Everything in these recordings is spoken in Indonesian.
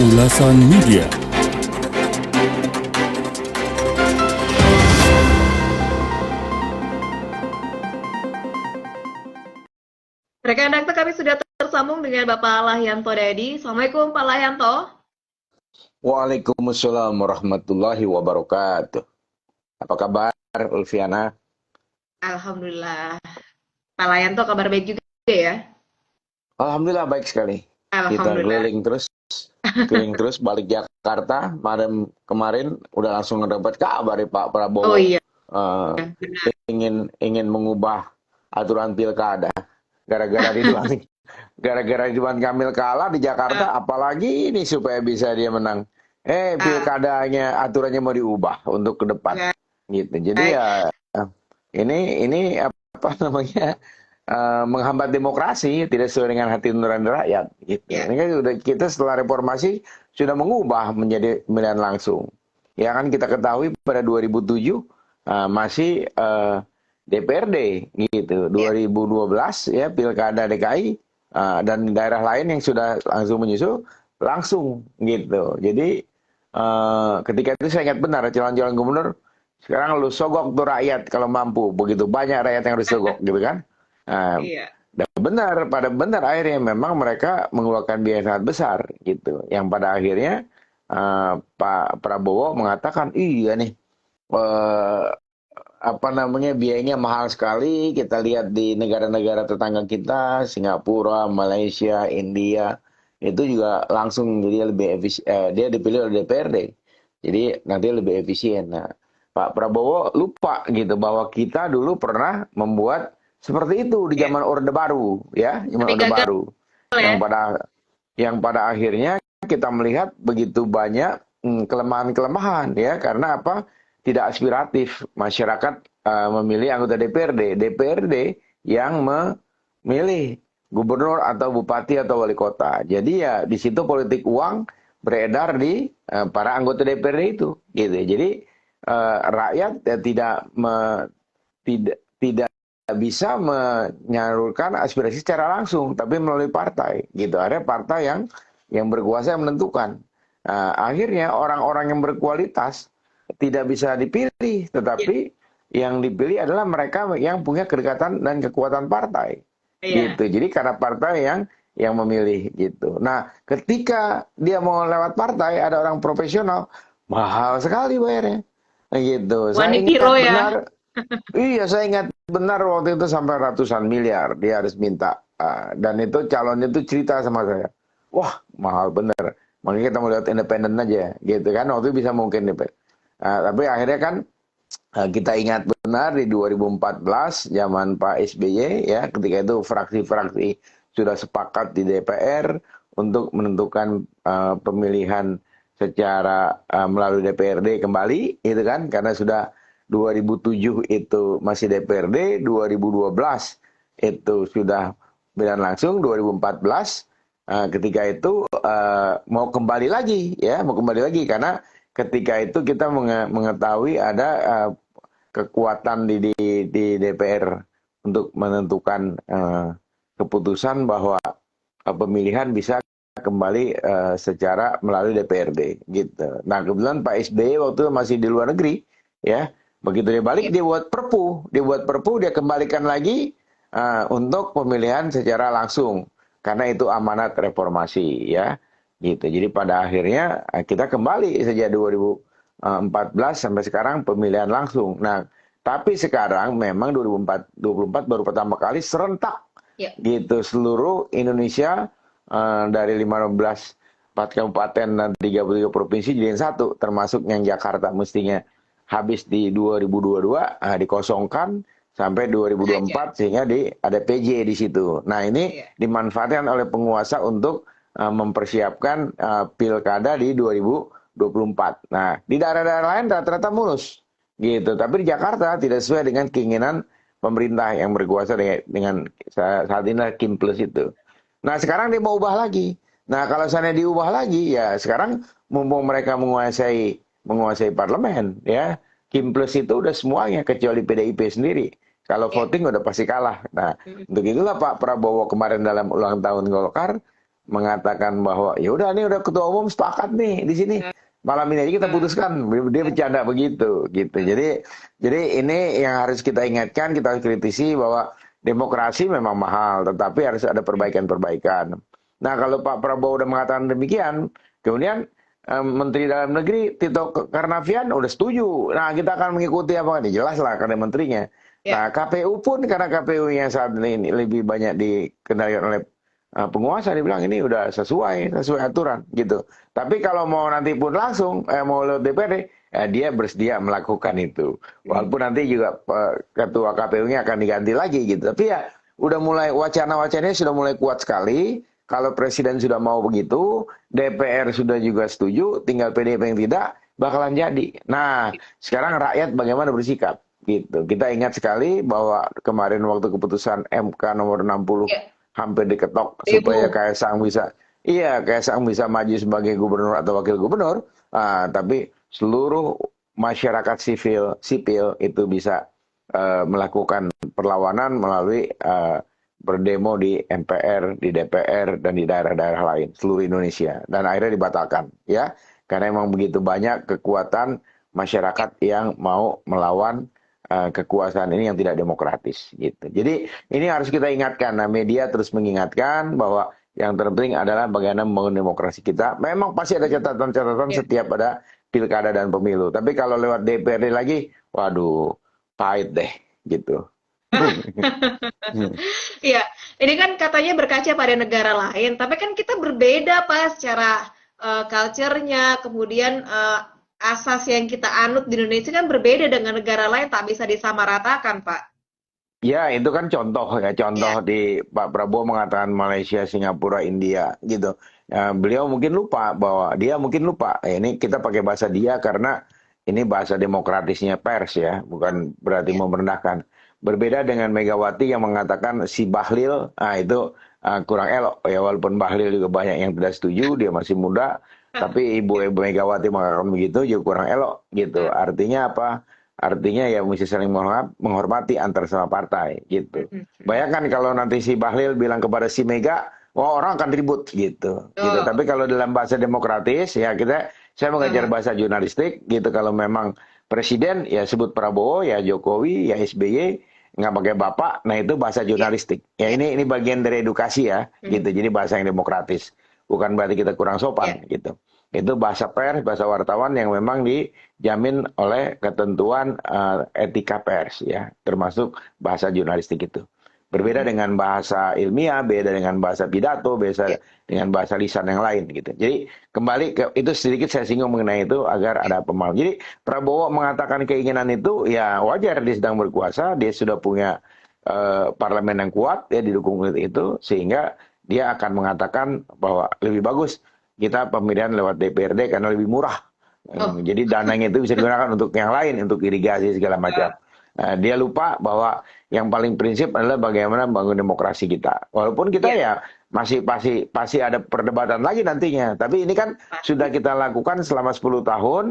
Ulasan Media. Rekan Dakta, kami sudah tersambung dengan Bapak Lahyanto Dadi. Assalamualaikum Pak Lahyanto. Waalaikumsalam warahmatullahi wabarakatuh. Apa kabar, Ulfiana? Alhamdulillah. Pak Lahyanto kabar baik juga ya? Alhamdulillah baik sekali. Kita Alhamdulillah. keliling terus balik Jakarta. Kemarin udah langsung dapat kabar dari Pak Oh Prabowo iya, eh, benar. ingin mengubah aturan pilkada. Gara-gara Ridwan Kamil kalah di Jakarta, apalagi ini supaya bisa dia menang. Pilkadanya aturannya mau diubah untuk ke depan. Baik. Gitu. Jadi ya ini apa namanya? Menghambat demokrasi, tidak sesuai dengan hati nurani rakyat. Gitu. Ya. Ini kan kita setelah reformasi sudah mengubah menjadi pemilihan langsung. Ya kan kita ketahui pada 2007 masih DPRD gitu. 2012 ya pilkada DKI dan daerah lain yang sudah langsung menyusul langsung gitu. Jadi ketika itu saya ingat benar calon-calon gubernur sekarang lu sogok tuh rakyat kalau mampu, begitu banyak rakyat yang harus sogok gitu kan. Iya. Dan benar akhirnya memang mereka mengeluarkan biaya sangat besar gitu. Yang pada akhirnya Pak Prabowo mengatakan iya nih apa namanya biayanya mahal sekali. Kita lihat di negara-negara tetangga kita, Singapura, Malaysia, India itu juga langsung jadi lebih efisien. Dia dipilih oleh DPRD, jadi nanti lebih efisien. Nah, Pak Prabowo lupa gitu bahwa kita dulu pernah membuat seperti itu di zaman Orde Baru, ya, zaman Tapi Orde gagal Baru, ya. yang pada akhirnya kita melihat begitu banyak kelemahan-kelemahan, ya, karena apa? Tidak aspiratif masyarakat memilih anggota DPRD yang memilih gubernur atau bupati atau wali kota. Jadi ya di situ politik uang beredar di para anggota DPRD itu, gitu. Jadi rakyat tidak bisa menyalurkan aspirasi secara langsung, tapi melalui partai, gitu. Ada partai yang berkuasa yang menentukan. Akhirnya orang-orang yang berkualitas tidak bisa dipilih, tetapi yang dipilih adalah mereka yang punya kedekatan dan kekuatan partai, gitu. Jadi karena partai yang memilih, gitu. Nah, ketika dia mau lewat partai, ada orang profesional, mahal sekali bayarnya, gitu. Saya One ingat hero ya. benar. Iya, saya ingat benar waktu itu sampai ratusan miliar dia harus minta. Dan itu calonnya itu cerita sama saya. Wah, mahal bener. Makanya kita mau lihat independen aja, gitu kan. Waktu itu bisa mungkin. Tapi akhirnya kan kita ingat benar di 2014 zaman Pak SBY ya, ketika itu fraksi-fraksi sudah sepakat di DPR untuk menentukan pemilihan secara melalui DPRD kembali, gitu kan, karena sudah 2007 itu masih DPRD, 2012 itu sudah pemilihan langsung, 2014 ketika itu mau kembali lagi karena ketika itu kita mengetahui ada kekuatan di DPR untuk menentukan keputusan bahwa pemilihan bisa kembali secara melalui DPRD gitu. Nah, kebetulan Pak SBY waktu itu masih di luar negeri ya. Begitu dia balik, dia buat perpu, dia kembalikan lagi untuk pemilihan secara langsung, karena itu amanat reformasi, ya, gitu. Jadi pada akhirnya kita kembali sejak 2014 sampai sekarang pemilihan langsung. Nah, tapi sekarang memang 2024 baru pertama kali serentak, gitu, seluruh Indonesia dari 4 kabupaten dan 33 provinsi jadiin satu, termasuk yang Jakarta mestinya habis di 2022 dikosongkan sampai 2024 sehingga ada PJ di situ. Nah, ini dimanfaatkan oleh penguasa untuk mempersiapkan pilkada di 2024. Nah, di daerah-daerah lain rata-rata mulus gitu, tapi di Jakarta tidak sesuai dengan keinginan pemerintah yang berkuasa dengan saat ini Kim Plus itu. Nah, sekarang dia mau ubah lagi. Nah, kalau sana diubah lagi, ya sekarang mumpung mereka menguasai parlemen, ya, Kim Plus itu udah semuanya kecuali PDIP sendiri. Kalau voting udah pasti kalah. Nah, untuk itulah Pak Prabowo kemarin dalam ulang tahun Golkar mengatakan bahwa ya udah nih udah ketua umum sepakat nih di sini malam ini aja kita putuskan. Dia bercanda begitu gitu. Jadi ini yang harus kita ingatkan, kita harus kritisi bahwa demokrasi memang mahal, tetapi harus ada perbaikan-perbaikan. Nah, kalau Pak Prabowo udah mengatakan demikian, kemudian Menteri Dalam Negeri Tito Karnavian udah setuju. Nah, kita akan mengikuti apa? Ini jelas lah karena menterinya. Nah, KPU pun karena KPU-nya saat ini lebih banyak dikendalikan oleh penguasa, dia bilang ini udah sesuai aturan gitu. Tapi kalau mau nanti pun langsung mau lewat DPRD, dia bersedia melakukan itu. Walaupun nanti juga ketua KPU-nya akan diganti lagi gitu. Tapi ya udah mulai wacana-wacananya sudah mulai kuat sekali. Kalau presiden sudah mau begitu, DPR sudah juga setuju, tinggal PDIP yang tidak, bakalan jadi. Nah, sekarang rakyat bagaimana bersikap gitu. Kita ingat sekali bahwa kemarin waktu keputusan MK nomor 60 hampir diketok supaya Kaisang bisa maju sebagai gubernur atau wakil gubernur, tapi seluruh masyarakat sipil itu bisa melakukan perlawanan melalui berdemo di MPR, di DPR, dan di daerah-daerah lain seluruh Indonesia, dan akhirnya dibatalkan ya, karena memang begitu banyak kekuatan masyarakat yang mau melawan kekuasaan ini yang tidak demokratis gitu. Jadi ini harus kita ingatkan. Nah, media terus mengingatkan bahwa yang terpenting adalah bagaimana membangun demokrasi kita. Memang pasti ada catatan-catatan setiap ada pilkada dan pemilu. Tapi kalau lewat DPRD lagi, waduh, pahit deh gitu. Iya, ini kan katanya berkaca pada negara lain, tapi kan kita berbeda Pak secara culture-nya, kemudian asas yang kita anut di Indonesia kan berbeda dengan negara lain, tak bisa disamaratakan, Pak. Ya, itu kan contoh di Pak Prabowo mengatakan Malaysia, Singapura, India gitu. Beliau mungkin lupa bahwa ini kita pakai bahasa dia karena ini bahasa demokratisnya pers ya, bukan berarti merendahkan. Berbeda dengan Megawati yang mengatakan si Bahlil, itu kurang elok ya, walaupun Bahlil juga banyak yang tidak setuju, dia masih muda. Tapi Ibu Megawati mengatakan begitu juga kurang elok gitu. Artinya apa? Artinya ya mesti saling menghormati antar sama partai gitu. Bayangkan kalau nanti si Bahlil bilang kepada si Mega, orang akan ribut gitu. Tapi kalau dalam bahasa demokratis ya saya mengajar bahasa jurnalistik gitu. Kalau memang presiden ya sebut Prabowo, ya Jokowi, ya SBY, nggak pakai bapak. Nah itu bahasa jurnalistik. Ya ini bagian dari edukasi ya gitu. Jadi bahasa yang demokratis. Bukan berarti kita kurang sopan gitu. Itu bahasa pers, bahasa wartawan yang memang dijamin oleh ketentuan etika pers ya, termasuk bahasa jurnalistik itu. Berbeda dengan bahasa ilmiah, beda dengan bahasa pidato, beda dengan bahasa lisan yang lain gitu. Jadi kembali ke itu sedikit saya singgung mengenai itu agar ada pemahaman. Jadi Prabowo mengatakan keinginan itu ya wajar, dia sedang berkuasa, dia sudah punya parlemen yang kuat ya didukung itu, sehingga dia akan mengatakan bahwa lebih bagus kita pemilihan lewat DPRD karena lebih murah. Jadi dananya itu bisa digunakan untuk yang lain, untuk irigasi segala macam. Dia lupa bahwa yang paling prinsip adalah bagaimana membangun demokrasi kita. Walaupun kita ya masih pasti ada perdebatan lagi nantinya. Tapi ini kan sudah kita lakukan selama 10 tahun.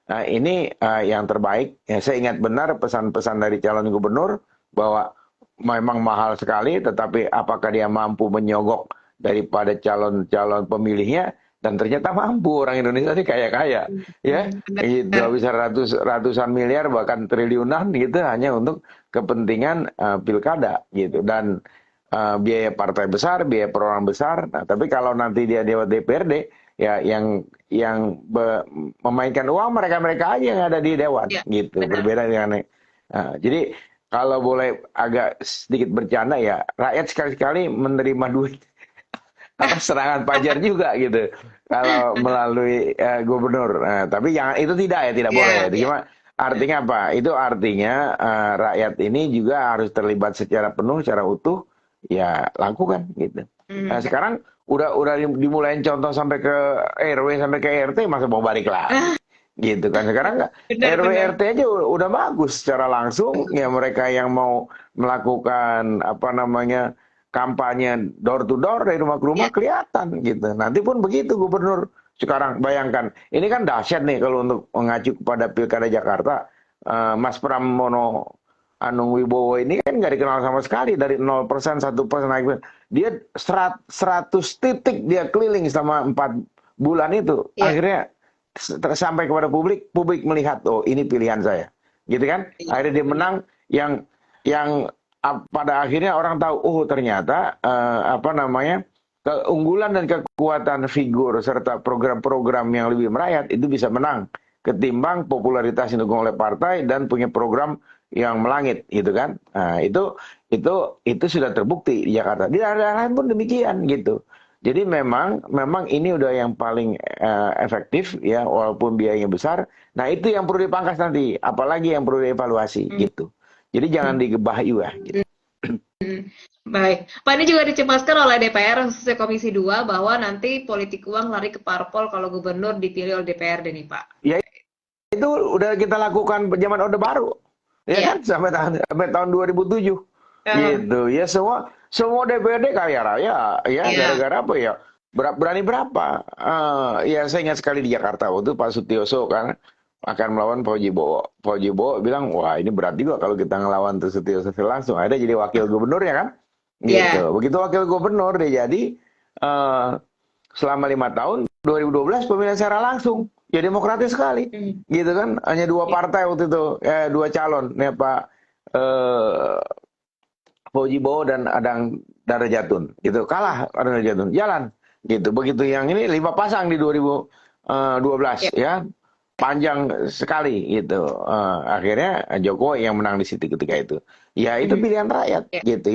Ini yang terbaik. Ya, saya ingat benar pesan-pesan dari calon gubernur bahwa memang mahal sekali, tetapi apakah dia mampu menyogok daripada calon-calon pemilihnya, dan ternyata mampu. Orang Indonesia ini kaya-kaya ya, gitu, bisa ratusan miliar bahkan triliunan gitu hanya untuk kepentingan pilkada gitu, dan biaya partai besar, biaya perorangan besar. Nah, tapi kalau nanti dia lewat DPRD ya, yang memainkan uang mereka aja yang ada di dewan gitu. Berbeda dengan jadi kalau boleh agak sedikit bercanda ya, rakyat sekali-sekali menerima duit atas serangan pajar juga gitu kalau melalui gubernur. Tapi jangan, itu tidak boleh. Cuma artinya apa? Itu artinya rakyat ini juga harus terlibat secara penuh, secara utuh, ya lakukan gitu. Nah, sekarang udah dimulain contoh sampai ke RW, sampai ke RT, masa mau balik lagi gitu kan. Sekarang RW RT aja udah bagus secara langsung ya, mereka yang mau melakukan kampanye door to door dari rumah ke rumah kelihatan gitu. Nanti pun begitu gubernur. Sekarang bayangkan, ini kan dahsyat nih kalau untuk mengacu kepada Pilkada Jakarta, Mas Pramono Anung Wibowo ini kan nggak dikenal sama sekali, dari 0%, 1% naik. Dia 100 titik dia keliling selama 4 bulan itu. Iya. Akhirnya sampai kepada publik, publik melihat, oh ini pilihan saya. Gitu kan? Iya. Akhirnya dia menang, yang pada akhirnya orang tahu, oh ternyata apa namanya, keunggulan dan kekuatan figur serta program-program yang lebih merayat itu bisa menang ketimbang popularitas yang didukung oleh partai dan punya program yang melangit, gitu kan? Nah, itu sudah terbukti di Jakarta. Di daerah lain pun demikian, gitu. Jadi memang ini udah yang paling efektif ya, walaupun biayanya besar. Nah, itu yang perlu dipangkas nanti, apalagi yang perlu dievaluasi, gitu. Jadi jangan digebah juga, gitu. Baik, Pak, ini juga dicemaskan oleh DPR khususnya Komisi 2 bahwa nanti politik uang lari ke parpol kalau gubernur dipilih oleh DPRD nih Pak. Ya itu udah kita lakukan zaman Orde Baru, ya Iya. kan, sampai tahun 2007, gitu. Ya semua DPRD kaya raya, ya Iya. gara-gara apa ya? Berani berapa? Ya saya ingat sekali di Jakarta waktu Pak Sutioso kan akan melawan Pak Jibowo. Pak Jibowo bilang, wah ini berat juga kalau kita ngelawan Sutioso langsung. Ada jadi wakil gubernur ya kan? Gitu. Iya. Begitu wakil gubernur dia jadi selama 5 tahun, 2012 pemilihan secara langsung. Ya demokratis sekali, gitu kan? Hanya 2 partai waktu itu, 2 calon, ya Pak Fauji Bowo dan Adang Darajatun, gitu. Kalah Adang Darajatun, jalan, gitu. Begitu yang ini 5 pasang di 2012, ya, panjang sekali, gitu. Akhirnya Jokowi yang menang di situ ketika itu. Ya itu pilihan rakyat, gitu.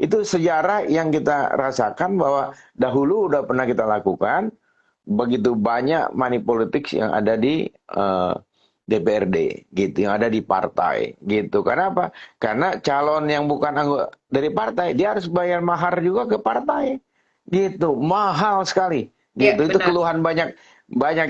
Itu sejarah yang kita rasakan bahwa dahulu udah pernah kita lakukan. Begitu banyak money politics yang ada di DPRD, gitu, yang ada di partai, gitu. Karena apa? Karena calon yang bukan anggota dari partai, dia harus bayar mahar juga ke partai, gitu. Mahal sekali, gitu. Itu keluhan banyak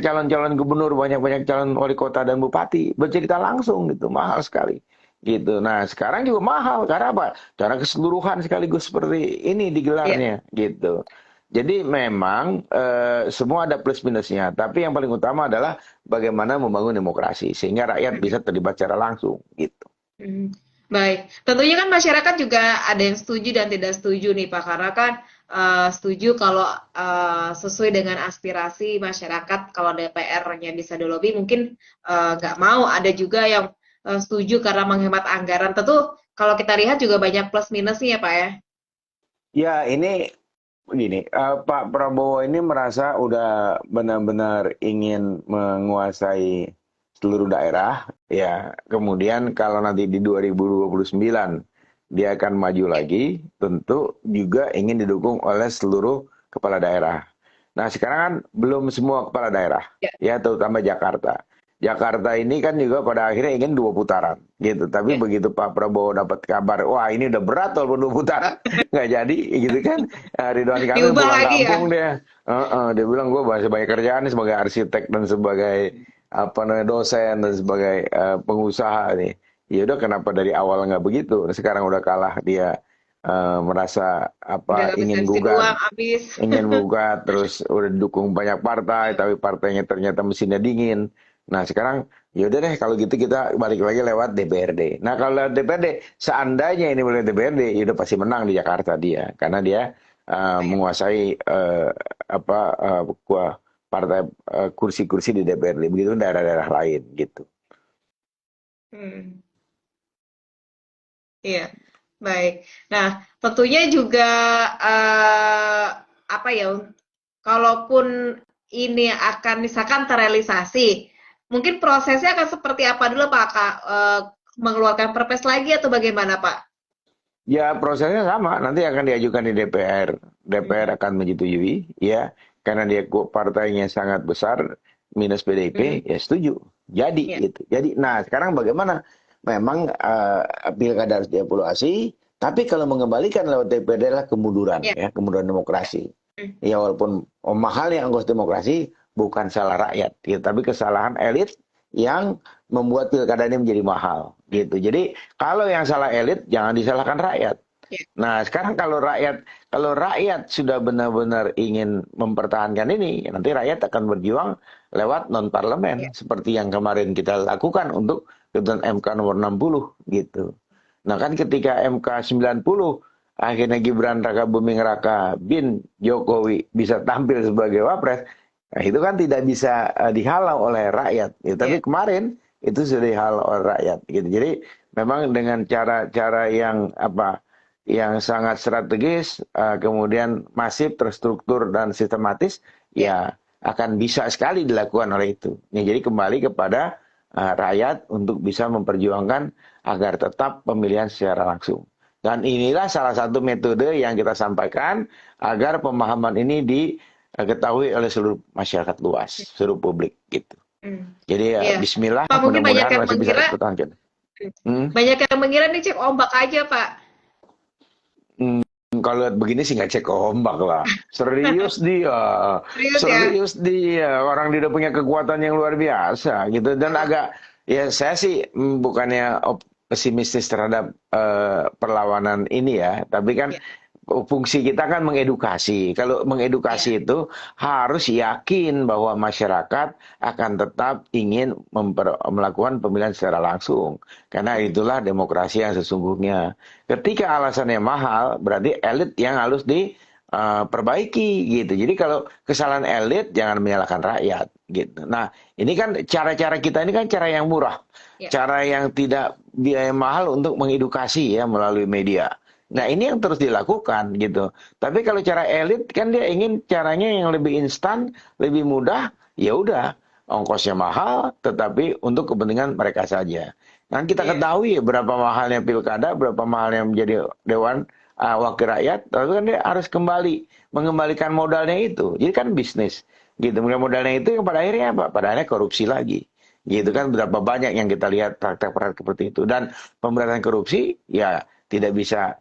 calon-calon gubernur, banyak calon wali kota dan bupati bercerita langsung, gitu, mahal sekali, gitu. Nah sekarang juga mahal karena apa? Karena keseluruhan sekaligus seperti ini digelarnya, gitu. Jadi memang semua ada plus minusnya, tapi yang paling utama adalah bagaimana membangun demokrasi sehingga rakyat bisa terlibat secara langsung, gitu. Baik, tentunya kan masyarakat juga ada yang setuju dan tidak setuju nih Pak, karena kan setuju kalau sesuai dengan aspirasi masyarakat, kalau DPR-nya bisa dilobi mungkin nggak mau. Ada juga yang setuju karena menghemat anggaran. Tentu kalau kita lihat juga banyak plus minusnya ya Pak ya. Ya ini begini, Pak Prabowo ini merasa udah benar-benar ingin menguasai seluruh daerah, ya. Kemudian kalau nanti di 2029 dia akan maju lagi, tentu juga ingin didukung oleh seluruh kepala daerah. Nah sekarang kan belum semua kepala daerah, ya terutama Jakarta. Jakarta ini kan juga pada akhirnya ingin 2 putaran, gitu. Tapi begitu Pak Prabowo dapat kabar, wah ini udah berat walaupun 2 putaran, nggak jadi, gitu kan. Ridwan Kamil pulang kampung dia. Dia bilang, gue masih banyak kerjaan nih sebagai arsitek dan sebagai dosen dan sebagai pengusaha nih. Ya udah kenapa dari awal nggak begitu? Sekarang udah kalah dia merasa ingin gugat, terus udah didukung banyak partai, tapi partainya ternyata mesinnya dingin. Nah sekarang yaudah deh kalau gitu kita balik lagi lewat DPRD. Nah kalau lewat DPRD, seandainya ini boleh DPRD, ya udah pasti menang di Jakarta dia, karena dia menguasai partai kursi-kursi di DPRD. Begitu daerah-daerah lain, gitu. Iya, baik. Nah tentunya juga kalaupun ini akan misalkan terrealisasi, mungkin prosesnya akan seperti apa dulu Pak? Mengeluarkan perpres lagi atau bagaimana Pak? Ya prosesnya sama, nanti akan diajukan di DPR. DPR akan menyetujui, ya, karena dia partainya sangat besar, minus PDIP, ya setuju. Jadi, gitu. Jadi, nah sekarang bagaimana? Memang pilkada harus dievaluasi, tapi kalau mengembalikan lewat DPRD adalah kemunduran, ya, kemunduran demokrasi. Ya walaupun mahalnya ongkos demokrasi, bukan salah rakyat, gitu, tapi kesalahan elit yang membuat pilkada ini menjadi mahal, gitu. Jadi kalau yang salah elit jangan disalahkan rakyat. Nah sekarang kalau rakyat sudah benar-benar ingin mempertahankan ini, nanti rakyat akan berjuang lewat non parlemen seperti yang kemarin kita lakukan untuk keputusan MK nomor 60, gitu. Nah kan ketika MK 90 akhirnya Gibran Raka Buming Raka bin Jokowi bisa tampil sebagai wapres, nah itu kan tidak bisa dihalau oleh rakyat. Ya, tapi kemarin itu sudah dihalau oleh rakyat. Gitu. Jadi memang dengan cara-cara yang yang sangat strategis, kemudian masif, terstruktur dan sistematis, ya akan bisa sekali dilakukan oleh itu. Ya, jadi kembali kepada rakyat untuk bisa memperjuangkan agar tetap pemilihan secara langsung. Dan inilah salah satu metode yang kita sampaikan agar pemahaman ini diketahui oleh seluruh masyarakat luas, seluruh publik gitu. Jadi ya Bismillah, Pak, mungkin banyak yang masih bisa mengira, dipertahankan. banyak yang mengira nih cek ombak aja Pak. Kalau lihat begini sih nggak cek ombak lah. Serius dia, serius dia. Orang dia udah punya kekuatan yang luar biasa gitu. Dan agak ya saya sih bukannya pesimistis terhadap perlawanan ini ya, tapi kan fungsi kita kan mengedukasi. Kalau mengedukasi itu harus yakin bahwa masyarakat akan tetap ingin melakukan pemilihan secara langsung. Karena itulah demokrasi yang sesungguhnya. Ketika alasannya mahal, berarti elit yang harus diperbaiki gitu. Jadi kalau kesalahan elit jangan menyalahkan rakyat gitu. Nah, ini kan cara-cara kita ini kan cara yang murah. Cara yang tidak biaya mahal untuk mengedukasi ya melalui media. Nah ini yang terus dilakukan gitu. Tapi kalau cara elit kan dia ingin caranya yang lebih instan, lebih mudah. Ya udah, ongkosnya mahal, tetapi untuk kepentingan mereka saja. Kan kita ketahui berapa mahalnya pilkada, berapa mahalnya menjadi dewan wakil rakyat. Lalu kan dia harus mengembalikan modalnya itu. Jadi kan bisnis gitu. Modalnya itu yang pada akhirnya apa? Pada akhirnya korupsi lagi. Gitu kan berapa banyak yang kita lihat praktek-praktek seperti itu. Dan pemberantasan korupsi ya tidak bisa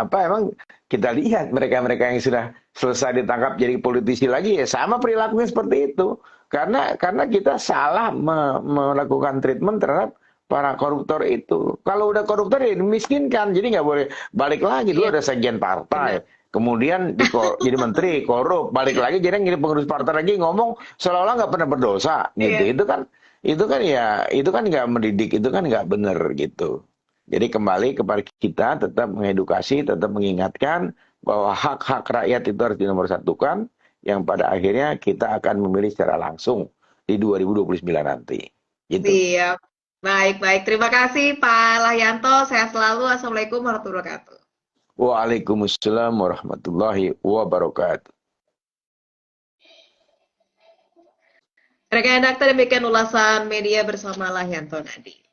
emang kita lihat mereka-mereka yang sudah selesai ditangkap jadi politisi lagi ya sama perilakunya seperti itu. Karena kita salah melakukan treatment terhadap para koruptor itu. Kalau udah koruptor ya dimiskinkan, jadi nggak boleh balik lagi. Dulu ada sekjen partai, kemudian jadi menteri, korup, balik lagi jadi pengurus partai lagi ngomong seolah-olah nggak pernah berdosa, gitu. Itu kan nggak mendidik, itu kan nggak benar gitu. Jadi kembali kepada kita tetap mengedukasi, tetap mengingatkan bahwa hak-hak rakyat itu harus dinomorsatukan, yang pada akhirnya kita akan memilih secara langsung di 2029 nanti. Gitu. Siap. Baik. Terima kasih Pak Lahyanto. Sehat selalu. Assalamualaikum warahmatullahi wabarakatuh. Waalaikumsalam warahmatullahi wabarakatuh. Rekan redaktor, demikian ulasan media bersama Lahyanto Nadi.